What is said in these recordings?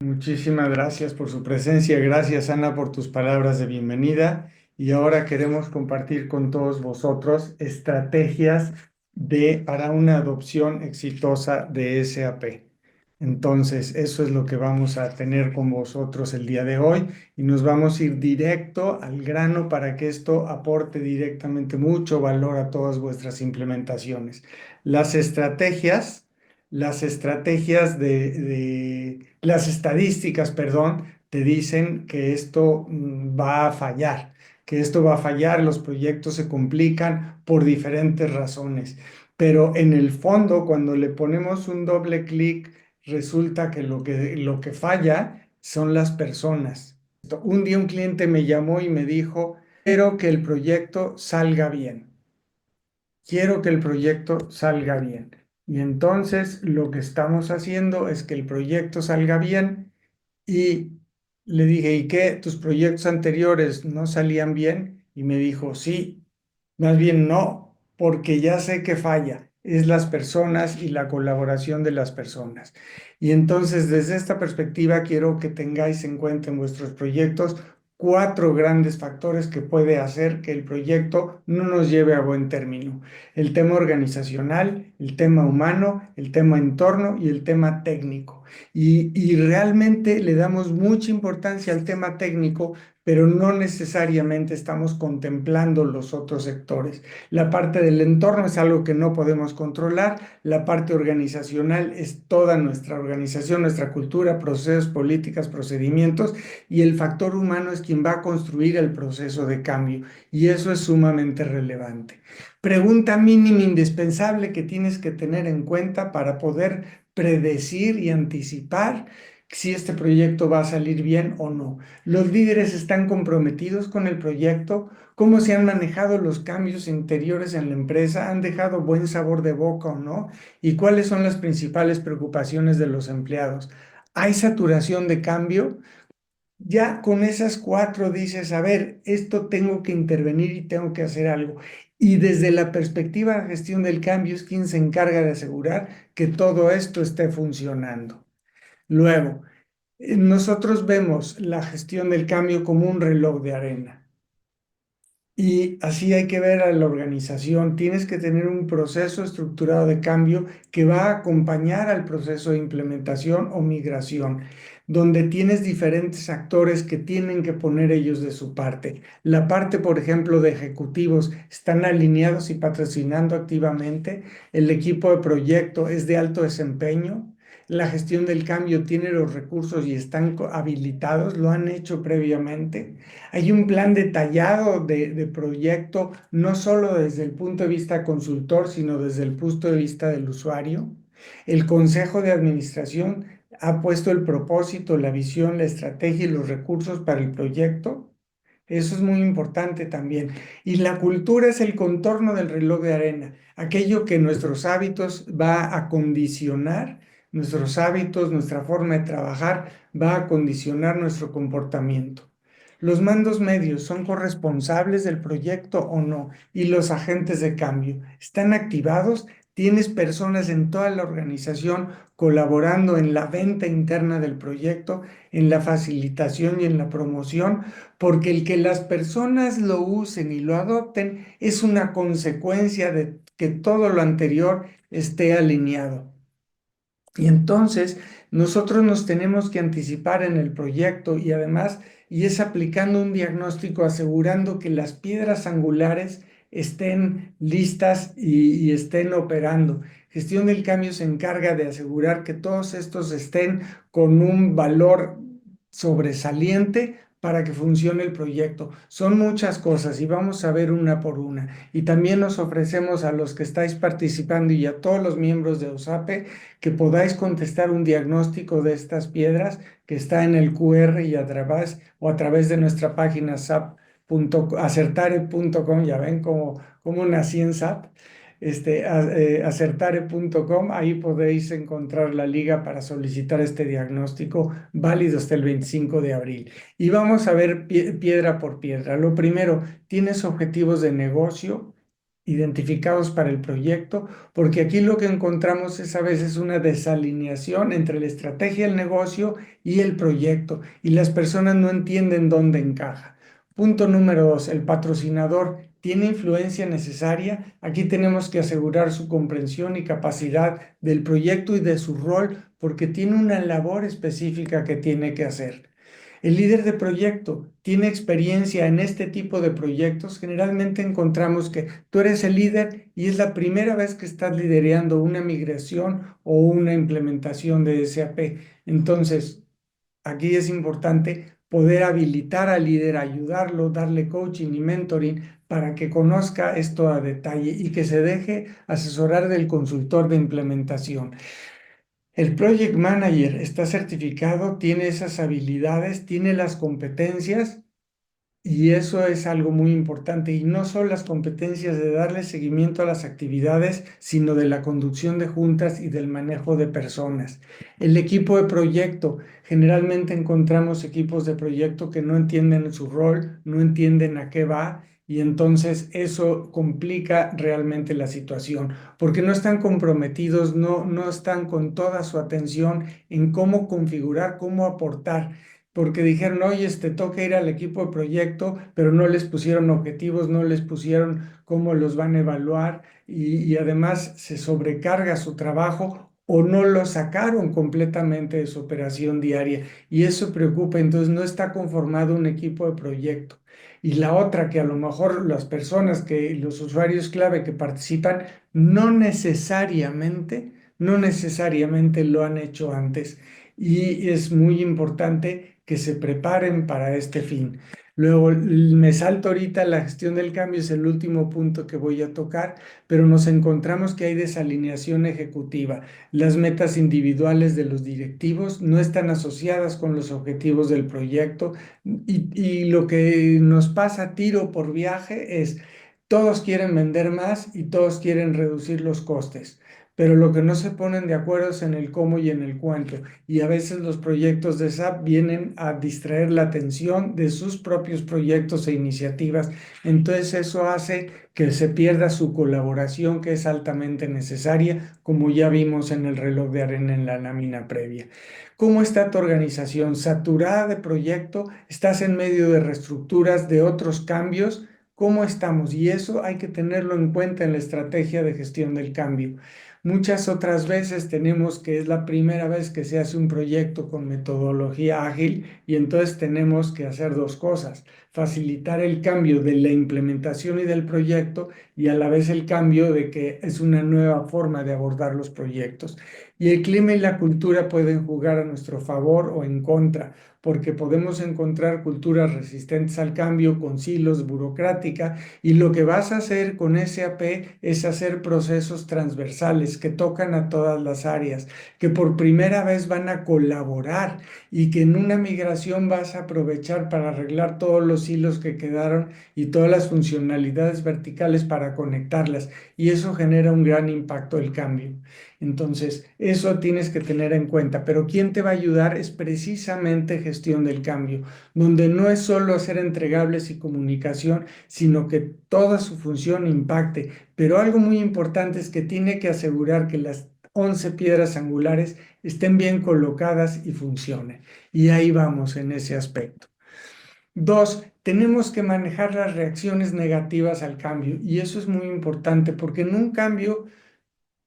Muchísimas gracias por su presencia. Gracias, Ana, por tus palabras de bienvenida. Y ahora queremos compartir con todos vosotros estrategias para una adopción exitosa de SAP. Entonces, eso es lo que vamos a tener con vosotros el día de hoy y nos vamos a ir directo al grano para que esto aporte directamente mucho valor a todas vuestras implementaciones. Las estrategias las estadísticas, perdón, te dicen que esto va a fallar, los proyectos se complican por diferentes razones, pero en el fondo, cuando le ponemos un doble clic, resulta que lo que falla son las personas. Un día un cliente me llamó y me dijo, quiero que el proyecto salga bien. Quiero que el proyecto salga bien. Y entonces lo que estamos haciendo es que el proyecto salga bien y le dije, ¿y qué? ¿Tus proyectos anteriores no salían bien? Y me dijo, sí, más bien no, porque ya sé que falla. Es las personas y la colaboración de las personas. Y entonces, desde esta perspectiva, quiero que tengáis en cuenta en vuestros proyectos cuatro grandes factores que puede hacer que el proyecto no nos lleve a buen término: el tema organizacional, el tema humano, el tema entorno y el tema técnico. Y realmente le damos mucha importancia al tema técnico, pero no necesariamente estamos contemplando los otros sectores. La parte del entorno es algo que no podemos controlar, la parte organizacional es toda nuestra organización, nuestra cultura, procesos, políticas, procedimientos, y el factor humano es quien va a construir el proceso de cambio, y eso es sumamente relevante. Pregunta mínima indispensable que tienes que tener en cuenta para poder predecir y anticipar si este proyecto va a salir bien o no. ¿Los líderes están comprometidos con el proyecto? ¿Cómo se han manejado los cambios interiores en la empresa? ¿Han dejado buen sabor de boca o no? ¿Y cuáles son las principales preocupaciones de los empleados? ¿Hay saturación de cambio? Ya con esas cuatro dices, a ver, esto tengo que intervenir y tengo que hacer algo. Y desde la perspectiva de gestión del cambio es quien se encarga de asegurar que todo esto esté funcionando. Luego, nosotros vemos la gestión del cambio como un reloj de arena. Y así hay que ver a la organización. Tienes que tener un proceso estructurado de cambio que va a acompañar al proceso de implementación o migración, donde tienes diferentes actores que tienen que poner ellos de su parte. La parte, por ejemplo, de ejecutivos están alineados y patrocinando activamente. El equipo de proyecto es de alto desempeño. La gestión del cambio tiene los recursos y están habilitados, lo han hecho previamente. Hay un plan detallado de proyecto, no solo desde el punto de vista consultor, sino desde el punto de vista del usuario. El Consejo de Administración ha puesto el propósito, la visión, la estrategia y los recursos para el proyecto. Eso es muy importante también. Y la cultura es el contorno del reloj de arena, aquello que nuestros hábitos va a condicionar, nuestros hábitos, nuestra forma de trabajar va a condicionar nuestro comportamiento. ¿Los mandos medios son corresponsables del proyecto o no? ¿Y los agentes de cambio están activados? ¿Tienes personas en toda la organización colaborando en la venta interna del proyecto, en la facilitación y en la promoción? Porque el que las personas lo usen y lo adopten es una consecuencia de que todo lo anterior esté alineado. Y entonces nosotros nos tenemos que anticipar en el proyecto y además, y es aplicando un diagnóstico asegurando que las piedras angulares estén listas y estén operando. Gestión del cambio se encarga de asegurar que todos estos estén con un valor sobresaliente para que funcione el proyecto. Son muchas cosas y vamos a ver una por una. Y también nos ofrecemos a los que estáis participando y a todos los miembros de OSAPE que podáis contestar un diagnóstico de estas piedras que está en el QR y a través de nuestra página acertare.com. Ya ven cómo nací en SAP. Acertare.com, ahí podéis encontrar la liga para solicitar este diagnóstico válido hasta el 25 de abril. Y vamos a ver piedra por piedra. Lo primero, ¿tienes objetivos de negocio? identificados para el proyecto, porque aquí lo que encontramos es a veces una desalineación entre la estrategia del negocio y el proyecto, y las personas no entienden dónde encaja. Punto número dos, el patrocinador tiene influencia necesaria. Aquí tenemos que asegurar su comprensión y capacidad del proyecto y de su rol, porque tiene una labor específica que tiene que hacer. El líder de proyecto tiene experiencia en este tipo de proyectos. Generalmente encontramos que tú eres el líder y es la primera vez que estás liderando una migración o una implementación de SAP. Entonces, aquí es importante poder habilitar al líder, ayudarlo, darle coaching y mentoring para que conozca esto a detalle y que se deje asesorar del consultor de implementación. El Project Manager está certificado, tiene esas habilidades, tiene las competencias y eso es algo muy importante. Y no solo las competencias de darle seguimiento a las actividades, sino de la conducción de juntas y del manejo de personas. El equipo de proyecto, generalmente encontramos equipos de proyecto que no entienden su rol, no entienden a qué va. Y entonces eso complica realmente la situación, porque no están comprometidos, no están con toda su atención en cómo configurar, cómo aportar, porque dijeron, oye, te toca ir al equipo de proyecto, pero no les pusieron objetivos, no les pusieron cómo los van a evaluar y además se sobrecarga su trabajo o no lo sacaron completamente de su operación diaria y eso preocupa, entonces no está conformado un equipo de proyecto. Y la otra, que a lo mejor las personas que, los usuarios clave que participan, no necesariamente lo han hecho antes. Y es muy importante que se preparen para este fin. Luego, me salto ahorita la gestión del cambio, es el último punto que voy a tocar, pero nos encontramos que hay desalineación ejecutiva. Las metas individuales de los directivos no están asociadas con los objetivos del proyecto y lo que nos pasa tiro por viaje es, todos quieren vender más y todos quieren reducir los costes, pero lo que no se ponen de acuerdo es en el cómo y en el cuánto. Y a veces los proyectos de SAP vienen a distraer la atención de sus propios proyectos e iniciativas. Entonces eso hace que se pierda su colaboración, que es altamente necesaria, como ya vimos en el reloj de arena en la lámina previa. ¿Cómo está tu organización? ¿Saturada de proyecto? ¿Estás en medio de reestructuras, de otros cambios? ¿Cómo estamos? Y eso hay que tenerlo en cuenta en la estrategia de gestión del cambio. Muchas otras veces tenemos que es la primera vez que se hace un proyecto con metodología ágil y entonces tenemos que hacer dos cosas: facilitar el cambio de la implementación y del proyecto y a la vez el cambio de que es una nueva forma de abordar los proyectos. Y el clima y la cultura pueden jugar a nuestro favor o en contra, porque podemos encontrar culturas resistentes al cambio con silos burocrática y lo que vas a hacer con SAP es hacer procesos transversales que tocan a todas las áreas, que por primera vez van a colaborar y que en una migración vas a aprovechar para arreglar todos los hilos que quedaron y todas las funcionalidades verticales para conectarlas y eso genera un gran impacto del cambio. Entonces, eso tienes que tener en cuenta, pero ¿quién te va a ayudar? Es precisamente gestión del cambio, donde no es solo hacer entregables y comunicación, sino que toda su función impacte. Pero algo muy importante es que tiene que asegurar que las 11 piedras angulares estén bien colocadas y funcionen. Y ahí vamos en ese aspecto. Dos, tenemos que manejar las reacciones negativas al cambio. Y eso es muy importante porque en un cambio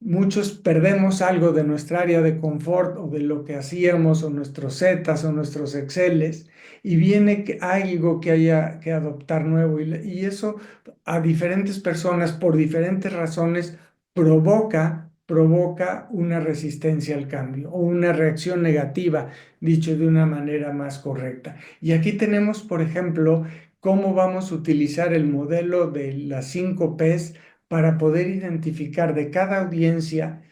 muchos perdemos algo de nuestra área de confort o de lo que hacíamos o nuestros Zetas o nuestros Exceles y viene algo que haya que adoptar nuevo y eso a diferentes personas por diferentes razones provoca una resistencia al cambio o una reacción negativa, dicho de una manera más correcta. Y aquí tenemos, por ejemplo, cómo vamos a utilizar el modelo de las 5 Ps para poder identificar de cada audiencia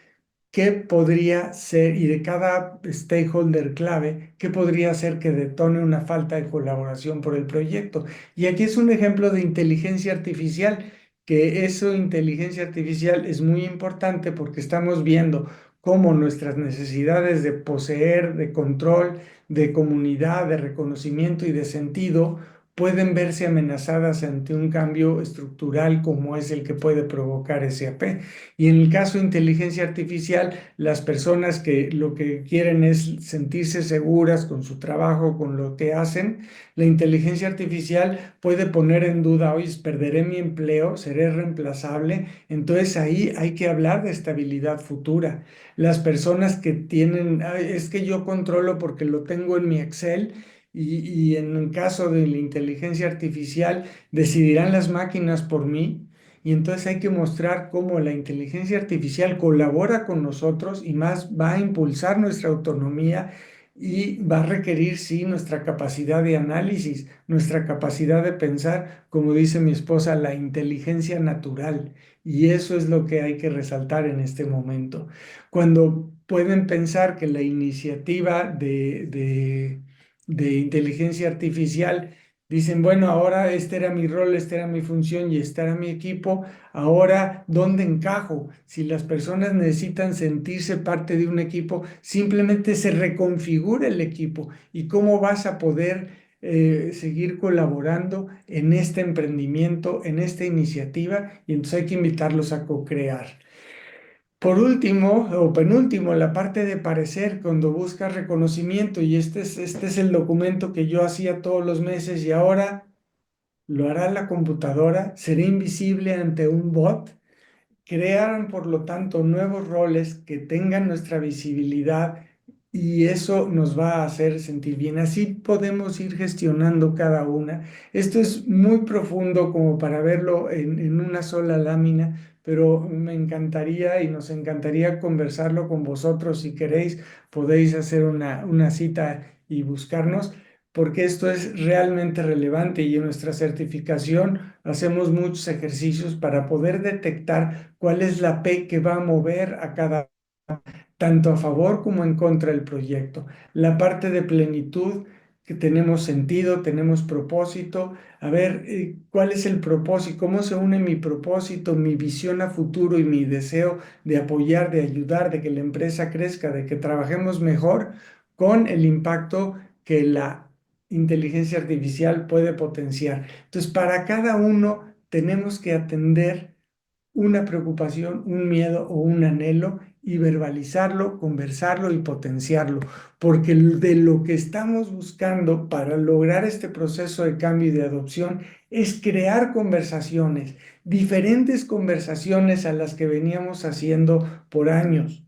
qué podría ser y de cada stakeholder clave, qué podría ser que detone una falta de colaboración por el proyecto. Y aquí es un ejemplo de inteligencia artificial, que eso, inteligencia artificial, es muy importante porque estamos viendo cómo nuestras necesidades de poseer, de control, de comunidad, de reconocimiento y de sentido pueden verse amenazadas ante un cambio estructural como es el que puede provocar SAP. Y en el caso de inteligencia artificial, las personas que lo que quieren es sentirse seguras con su trabajo, con lo que hacen, la inteligencia artificial puede poner en duda, oye, perderé mi empleo, seré reemplazable. Entonces ahí hay que hablar de estabilidad futura. Las personas que tienen, "Ay, es que yo controlo porque lo tengo en mi Excel", y en el caso de la inteligencia artificial decidirán las máquinas por mí. Y entonces hay que mostrar cómo la inteligencia artificial colabora con nosotros y más va a impulsar nuestra autonomía y va a requerir, sí, nuestra capacidad de análisis, nuestra capacidad de pensar, como dice mi esposa, la inteligencia natural. Y eso es lo que hay que resaltar en este momento. Cuando pueden pensar que la iniciativa de inteligencia artificial, dicen, bueno, ahora este era mi rol, esta era mi función y este era mi equipo, ahora ¿dónde encajo? Si las personas necesitan sentirse parte de un equipo, simplemente se reconfigura el equipo. ¿Y cómo vas a poder seguir colaborando en este emprendimiento, en esta iniciativa? Y entonces hay que invitarlos a co-crear. Por último o penúltimo, la parte de parecer, cuando buscas reconocimiento, y este es el documento que yo hacía todos los meses y ahora lo hará la computadora, seré invisible ante un bot. Crearan, por lo tanto, nuevos roles que tengan nuestra visibilidad y eso nos va a hacer sentir bien. Así podemos ir gestionando cada una. Esto es muy profundo como para verlo en una sola lámina, pero me encantaría y nos encantaría conversarlo con vosotros. Si queréis, podéis hacer una cita y buscarnos, porque esto es realmente relevante y en nuestra certificación hacemos muchos ejercicios para poder detectar cuál es la P que va a mover a cada, tanto a favor como en contra del proyecto. La parte de plenitud, que tenemos sentido, tenemos propósito. A ver, ¿cuál es el propósito? ¿Cómo se une mi propósito, mi visión a futuro y mi deseo de apoyar, de ayudar, de que la empresa crezca, de que trabajemos mejor con el impacto que la inteligencia artificial puede potenciar? Entonces, para cada uno tenemos que atender una preocupación, un miedo o un anhelo y verbalizarlo, conversarlo y potenciarlo, porque de lo que estamos buscando para lograr este proceso de cambio y de adopción es crear conversaciones, diferentes conversaciones a las que veníamos haciendo por años,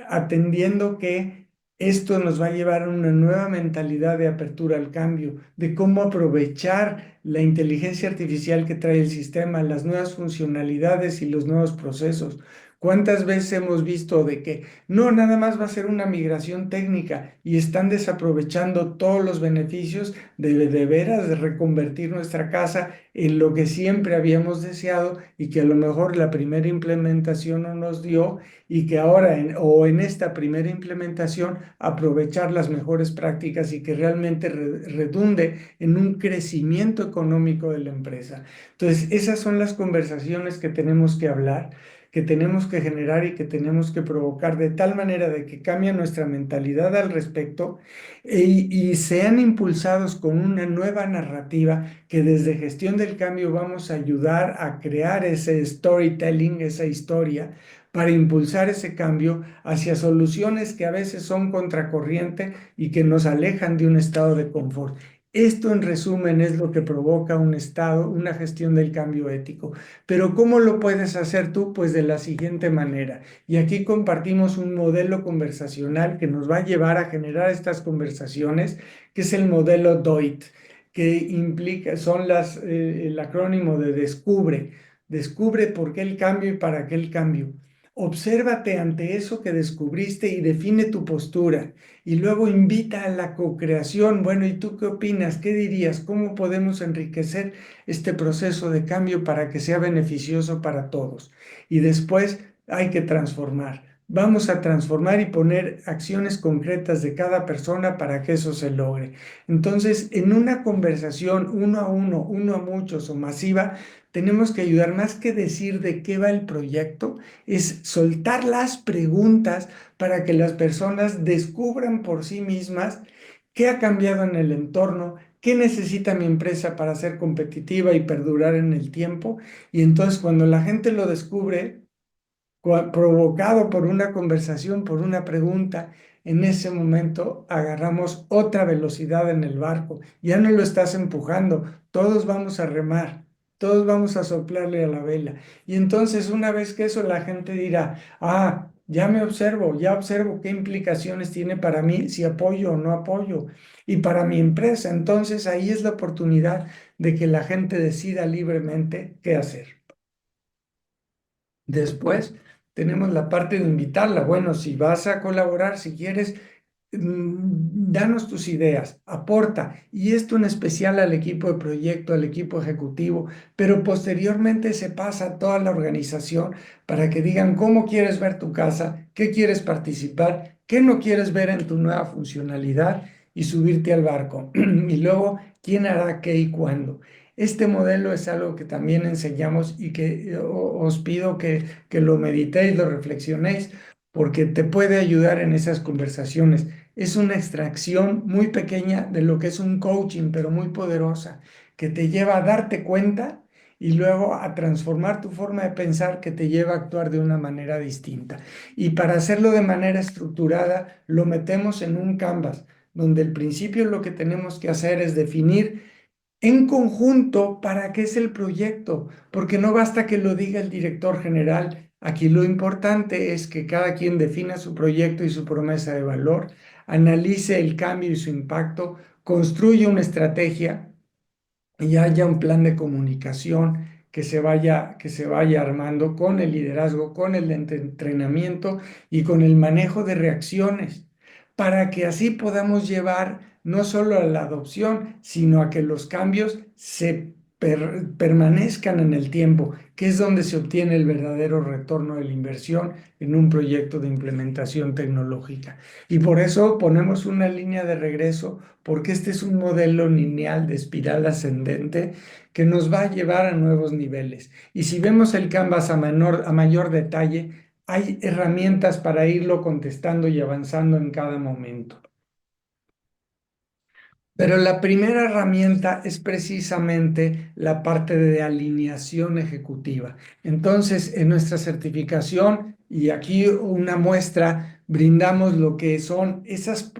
atendiendo que esto nos va a llevar a una nueva mentalidad de apertura al cambio, de cómo aprovechar la inteligencia artificial que trae el sistema, las nuevas funcionalidades y los nuevos procesos. ¿Cuántas veces hemos visto de que no, nada más va a ser una migración técnica y están desaprovechando todos los beneficios de veras de reconvertir nuestra casa en lo que siempre habíamos deseado y que a lo mejor la primera implementación no nos dio, y que ahora o en esta primera implementación aprovechar las mejores prácticas y que realmente redunde en un crecimiento económico de la empresa? Entonces, esas son las conversaciones que tenemos que hablar, que tenemos que generar y que tenemos que provocar de tal manera de que cambie nuestra mentalidad al respecto y sean impulsados con una nueva narrativa que desde gestión del cambio vamos a ayudar a crear ese storytelling, esa historia, para impulsar ese cambio hacia soluciones que a veces son contracorriente y que nos alejan de un estado de confort. Esto, en resumen, es lo que provoca un estado, una gestión del cambio ético. Pero ¿cómo lo puedes hacer tú? Pues de la siguiente manera. Y aquí compartimos un modelo conversacional que nos va a llevar a generar estas conversaciones, que es el modelo DOIT, que implica, el acrónimo de descubre. Descubre por qué el cambio y para qué el cambio. Obsérvate ante eso que descubriste y define tu postura. Y luego invita a la co-creación. Bueno, ¿y tú qué opinas? ¿Qué dirías? ¿Cómo podemos enriquecer este proceso de cambio para que sea beneficioso para todos? Y después hay que transformar. Vamos a transformar y poner acciones concretas de cada persona para que eso se logre. Entonces, en una conversación uno a muchos o masiva, tenemos que ayudar más que decir de qué va el proyecto, es soltar las preguntas para que las personas descubran por sí mismas qué ha cambiado en el entorno, ¿Qué necesita mi empresa para ser competitiva y perdurar en el tiempo? Y entonces cuando la gente lo descubre, provocado por una conversación, por una pregunta, en ese momento agarramos otra velocidad en el barco. Ya no lo estás empujando, todos vamos a remar, todos vamos a soplarle a la vela. Y entonces una vez que eso la gente dirá, ah, ya observo qué implicaciones tiene para mí, si apoyo o no apoyo, y para mi empresa. Entonces ahí es la oportunidad de que la gente decida libremente qué hacer. Después tenemos la parte de invitarla. Bueno, si vas a colaborar, si quieres, danos tus ideas, aporta. Y esto en especial al equipo de proyecto, al equipo ejecutivo, pero posteriormente se pasa a toda la organización para que digan cómo quieres ver tu casa, qué quieres participar, qué no quieres ver en tu nueva funcionalidad y subirte al barco. Y luego, quién hará qué y cuándo. Este modelo es algo que también enseñamos y que os pido que lo meditéis, lo reflexionéis, porque te puede ayudar en esas conversaciones. Es una extracción muy pequeña de lo que es un coaching, pero muy poderosa, que te lleva a darte cuenta y luego a transformar tu forma de pensar, que te lleva a actuar de una manera distinta. Y para hacerlo de manera estructurada, lo metemos en un canvas, donde al principio lo que tenemos que hacer es definir en conjunto para qué es el proyecto, porque no basta que lo diga el director general. Aquí lo importante es que cada quien defina su proyecto y su promesa de valor, analice el cambio y su impacto, construya una estrategia y haya un plan de comunicación que se vaya armando con el liderazgo, con el entrenamiento y con el manejo de reacciones, para que así podamos llevar no solo a la adopción, sino a que los cambios se permanezcan en el tiempo, que es donde se obtiene el verdadero retorno de la inversión en un proyecto de implementación tecnológica. Y por eso ponemos una línea de regreso, porque este es un modelo lineal de espiral ascendente que nos va a llevar a nuevos niveles. Y si vemos el Canvas a mayor detalle, hay herramientas para irlo contestando y avanzando en cada momento. Pero la primera herramienta es precisamente la parte de alineación ejecutiva. Entonces, en nuestra certificación, y aquí una muestra, brindamos lo que son esas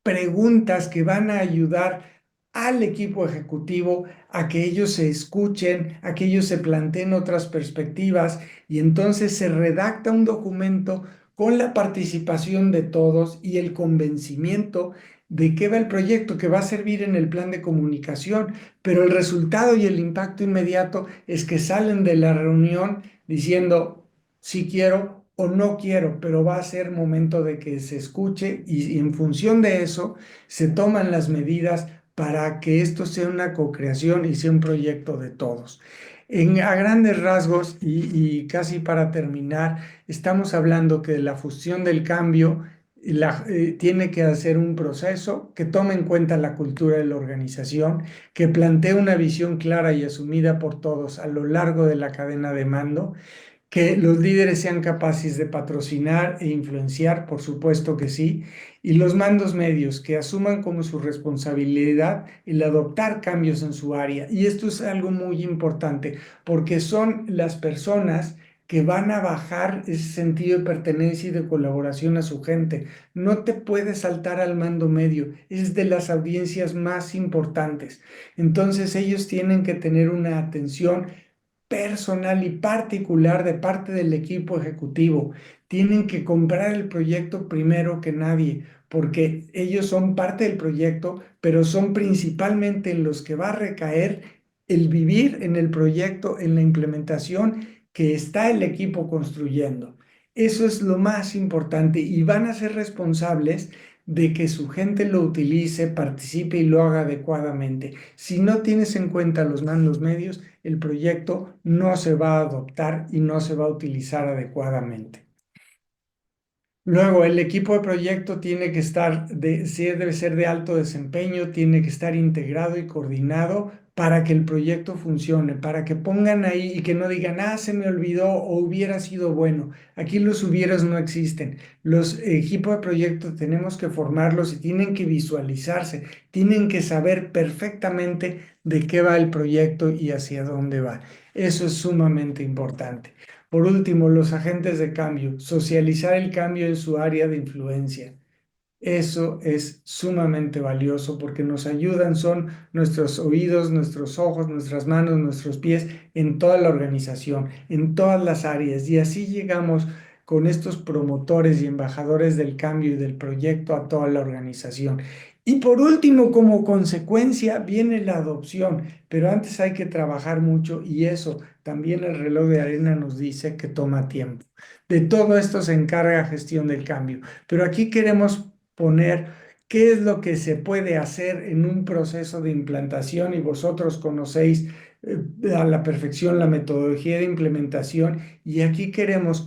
preguntas que van a ayudar al equipo ejecutivo a que ellos se escuchen, a que ellos se planteen otras perspectivas y entonces se redacta un documento con la participación de todos y el convencimiento de qué va el proyecto, que va a servir en el plan de comunicación, pero el resultado y el impacto inmediato es que salen de la reunión diciendo si quiero o no quiero, pero va a ser momento de que se escuche y en función de eso se toman las medidas para que esto sea una co-creación y sea un proyecto de todos. A grandes rasgos y casi para terminar, estamos hablando que la fusión del cambio tiene que hacer un proceso que tome en cuenta la cultura de la organización, que plantee una visión clara y asumida por todos a lo largo de la cadena de mando, que los líderes sean capaces de patrocinar e influenciar, por supuesto que sí, y los mandos medios que asuman como su responsabilidad el adoptar cambios en su área. Y esto es algo muy importante porque son las personas que van a bajar ese sentido de pertenencia y de colaboración a su gente. No te puedes saltar al mando medio, es de las audiencias más importantes. Entonces ellos tienen que tener una atención personal y particular de parte del equipo ejecutivo. Tienen que comprar el proyecto primero que nadie, porque ellos son parte del proyecto, pero son principalmente en los que va a recaer el vivir en el proyecto, en la implementación que está el equipo construyendo. Eso es lo más importante y van a ser responsables de que su gente lo utilice, participe y lo haga adecuadamente. Si no tienes en cuenta los mandos medios, el proyecto no se va a adoptar y no se va a utilizar adecuadamente. Luego, el equipo de proyecto tiene que estar, sí, debe ser de alto desempeño, tiene que estar integrado y coordinado para que el proyecto funcione, para que pongan ahí y que no digan, ah, se me olvidó o hubiera sido bueno. Aquí los hubieras no existen. Los equipos de proyecto tenemos que formarlos y tienen que visualizarse, tienen que saber perfectamente de qué va el proyecto y hacia dónde va. Eso es sumamente importante. Por último, los agentes de cambio, socializar el cambio en su área de influencia. Eso es sumamente valioso porque nos ayudan, son nuestros oídos, nuestros ojos, nuestras manos, nuestros pies en toda la organización, en todas las áreas. Y así llegamos con estos promotores y embajadores del cambio y del proyecto a toda la organización. Y por último, como consecuencia, viene la adopción, pero antes hay que trabajar mucho y eso también el reloj de arena nos dice que toma tiempo. De todo esto se encarga gestión del cambio, pero aquí queremos poner qué es lo que se puede hacer en un proceso de implantación y vosotros conocéis a la perfección la metodología de implementación y aquí queremos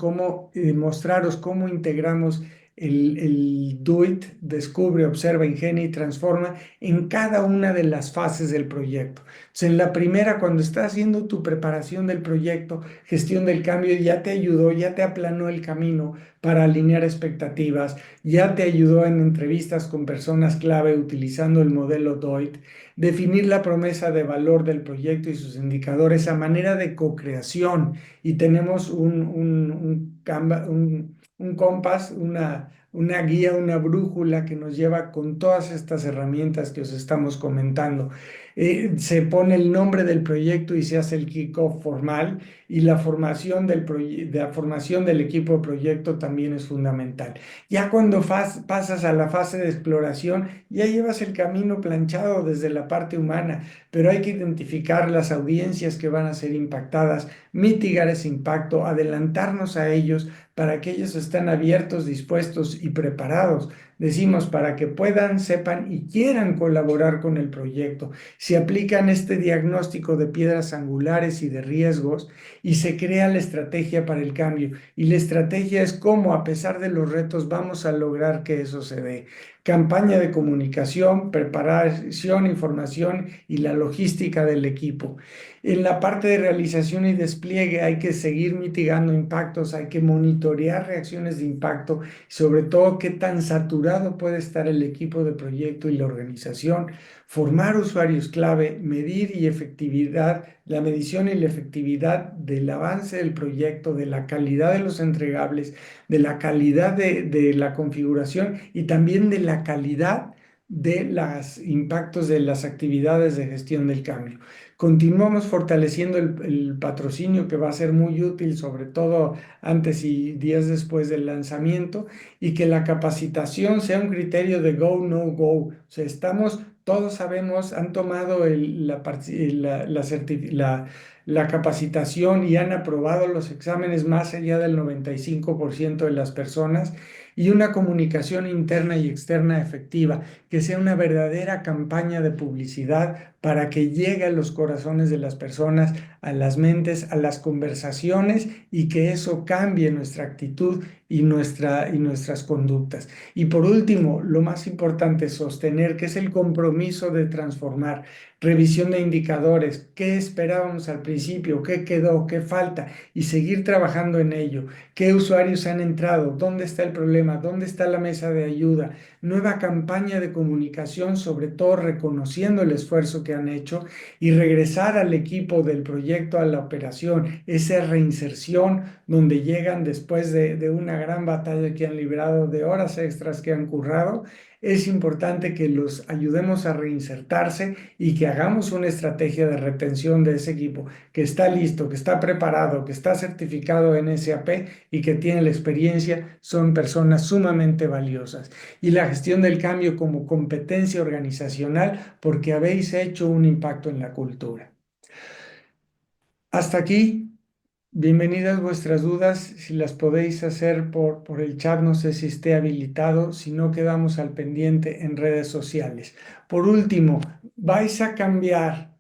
mostraros cómo integramos el Do It, descubre, observa, ingenia y transforma en cada una de las fases del proyecto. Entonces, en la primera, cuando estás haciendo tu preparación del proyecto, gestión del cambio, ya te ayudó, ya te aplanó el camino para alinear expectativas, ya te ayudó en entrevistas con personas clave utilizando el modelo DOIT, definir la promesa de valor del proyecto y sus indicadores a manera de co-creación. Y tenemos un compás, una guía, una brújula que nos lleva con todas estas herramientas que os estamos comentando. Se pone el nombre del proyecto y se hace el kickoff formal y la formación del equipo de proyecto también es fundamental. Ya cuando pasas a la fase de exploración, ya llevas el camino planchado desde la parte humana, pero hay que identificar las audiencias que van a ser impactadas, mitigar ese impacto, adelantarnos a ellos para que ellos estén abiertos, dispuestos y preparados. Decimos para que puedan, sepan y quieran colaborar con el proyecto. Se aplican este diagnóstico de piedras angulares y de riesgos y se crea la estrategia para el cambio. Y la estrategia es cómo, a pesar de los retos, vamos a lograr que eso se dé. Campaña de comunicación, preparación, información y la logística del equipo. En la parte de realización y despliegue hay que seguir mitigando impactos, hay que monitorear reacciones de impacto, sobre todo qué tan saturado puede estar el equipo de proyecto y la organización, formar usuarios clave, medir y efectividad, la medición y la efectividad del avance del proyecto, de la calidad de los entregables, de la calidad de la configuración y también de la calidad de los impactos de las actividades de gestión del cambio. Continuamos fortaleciendo el patrocinio que va a ser muy útil, sobre todo antes y días después del lanzamiento, y que la capacitación sea un criterio de go, no go. O sea, todos sabemos, han tomado la capacitación y han aprobado los exámenes más allá del 95% de las personas y una comunicación interna y externa efectiva, que sea una verdadera campaña de publicidad para que llegue a los corazones de las personas, a las mentes, a las conversaciones y que eso cambie nuestra actitud y nuestras conductas. Y por último, lo más importante, sostener, que es el compromiso de transformar, revisión de indicadores, qué esperábamos al principio, qué quedó, qué falta y seguir trabajando en ello, qué usuarios han entrado, dónde está el problema, dónde está la mesa de ayuda, nueva campaña de comunicación, sobre todo reconociendo el esfuerzo que han hecho y regresar al equipo del proyecto a la operación, esa reinserción donde llegan después de una gran batalla que han librado, de horas extras que han currado. Es importante que los ayudemos a reinsertarse y que hagamos una estrategia de retención de ese equipo que está listo, que está preparado, que está certificado en SAP y que tiene la experiencia. Son personas sumamente valiosas. Y la gestión del cambio como competencia organizacional porque habéis hecho un impacto en la cultura. Hasta aquí. Bienvenidas vuestras dudas, si las podéis hacer por el chat, no sé si esté habilitado, si no quedamos al pendiente en redes sociales. Por último, vais a cambiar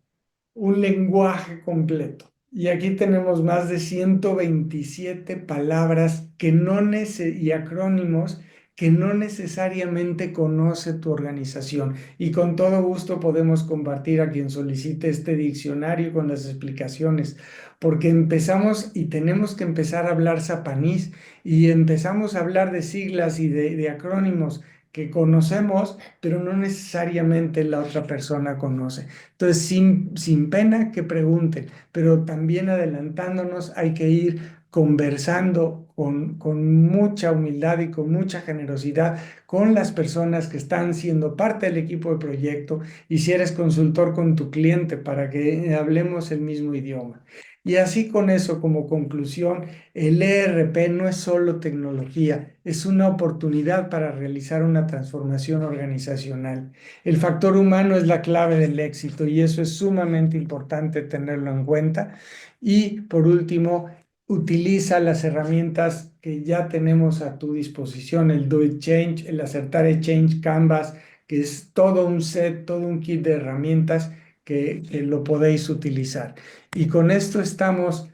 un lenguaje completo. Y aquí tenemos más de 127 palabras y acrónimos que no necesariamente conoce tu organización. Y con todo gusto podemos compartir a quien solicite este diccionario con las explicaciones, porque empezamos y tenemos que empezar a hablar zapanís y empezamos a hablar de siglas y de acrónimos que conocemos, pero no necesariamente la otra persona conoce. Entonces, sin pena que pregunten, pero también adelantándonos, hay que ir conversando con mucha humildad y con mucha generosidad con las personas que están siendo parte del equipo de proyecto y si eres consultor con tu cliente para que hablemos el mismo idioma. Y así con eso como conclusión, el ERP no es solo tecnología, es una oportunidad para realizar una transformación organizacional. El factor humano es la clave del éxito y eso es sumamente importante tenerlo en cuenta. Y por último, utiliza las herramientas que ya tenemos a tu disposición, el Do It Change, el Acertar Change Canvas, que es todo un set, todo un kit de herramientas que lo podéis utilizar. Y con esto estamos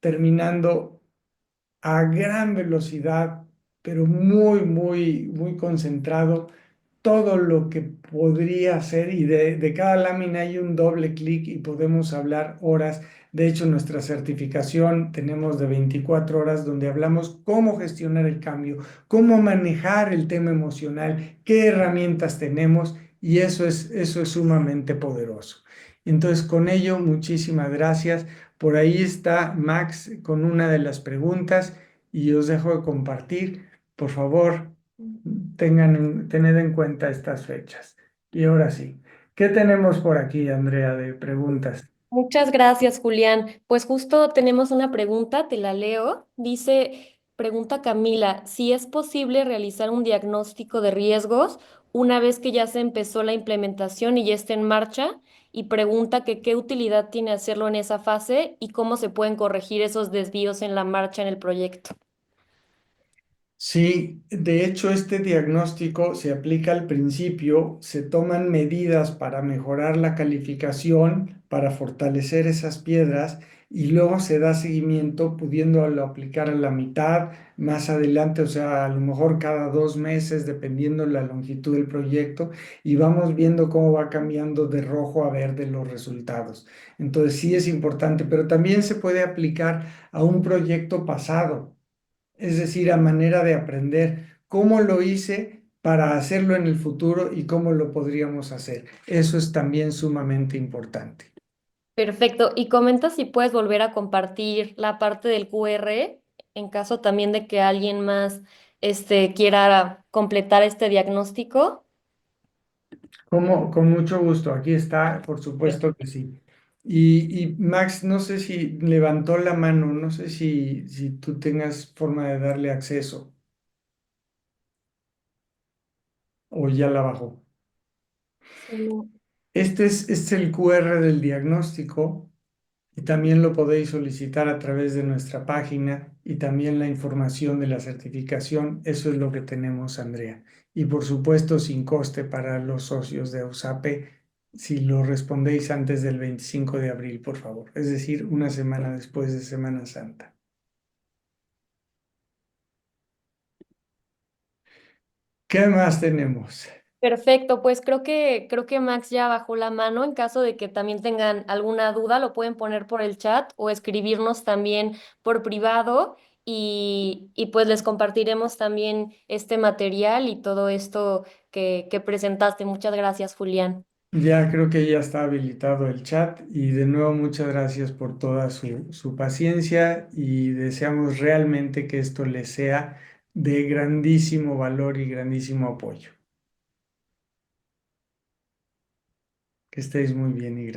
terminando a gran velocidad, pero muy concentrado todo lo que podría hacer y de cada lámina hay un doble clic y podemos hablar horas. De hecho, nuestra certificación tenemos de 24 horas donde hablamos cómo gestionar el cambio, cómo manejar el tema emocional, qué herramientas tenemos y eso es sumamente poderoso. Entonces, con ello, muchísimas gracias. Por ahí está Max con una de las preguntas y os dejo de compartir. Por favor, tened en cuenta estas fechas. Y ahora sí, ¿qué tenemos por aquí, Andrea, de preguntas? Muchas gracias, Julián. Pues justo tenemos una pregunta, te la leo. Dice, pregunta Camila, si es posible realizar un diagnóstico de riesgos una vez que ya se empezó la implementación y ya está en marcha, y pregunta que qué utilidad tiene hacerlo en esa fase y cómo se pueden corregir esos desvíos en la marcha en el proyecto. Sí, de hecho este diagnóstico se aplica al principio, se toman medidas para mejorar la calificación, para fortalecer esas piedras y luego se da seguimiento pudiéndolo aplicar a la mitad, más adelante, o sea, a lo mejor cada 2 meses, dependiendo la longitud del proyecto, y vamos viendo cómo va cambiando de rojo a verde los resultados. Entonces sí es importante, pero también se puede aplicar a un proyecto pasado, es decir, a manera de aprender cómo lo hice para hacerlo en el futuro y cómo lo podríamos hacer. Eso es también sumamente importante. Perfecto. Y comenta si puedes volver a compartir la parte del QR en caso también de que alguien más quiera completar este diagnóstico. Como, con mucho gusto, aquí está, por supuesto que sí. Y Max, no sé si levantó la mano, no sé si tú tengas forma de darle acceso o ya la bajó. No. Este es el QR del diagnóstico. Y también lo podéis solicitar a través de nuestra página y también la información de la certificación. Eso es lo que tenemos, Andrea. Y por supuesto, sin coste para los socios de USAPE, si lo respondéis antes del 25 de abril, por favor. Es decir, una semana después de Semana Santa. ¿Qué más tenemos? Perfecto, pues creo que Max ya bajó la mano. En caso de que también tengan alguna duda, lo pueden poner por el chat o escribirnos también por privado y pues les compartiremos también este material y todo esto que presentaste. Muchas gracias, Julián. Ya creo que ya está habilitado el chat y de nuevo muchas gracias por toda su paciencia y deseamos realmente que esto les sea de grandísimo valor y grandísimo apoyo. Que estéis muy bien y gracias.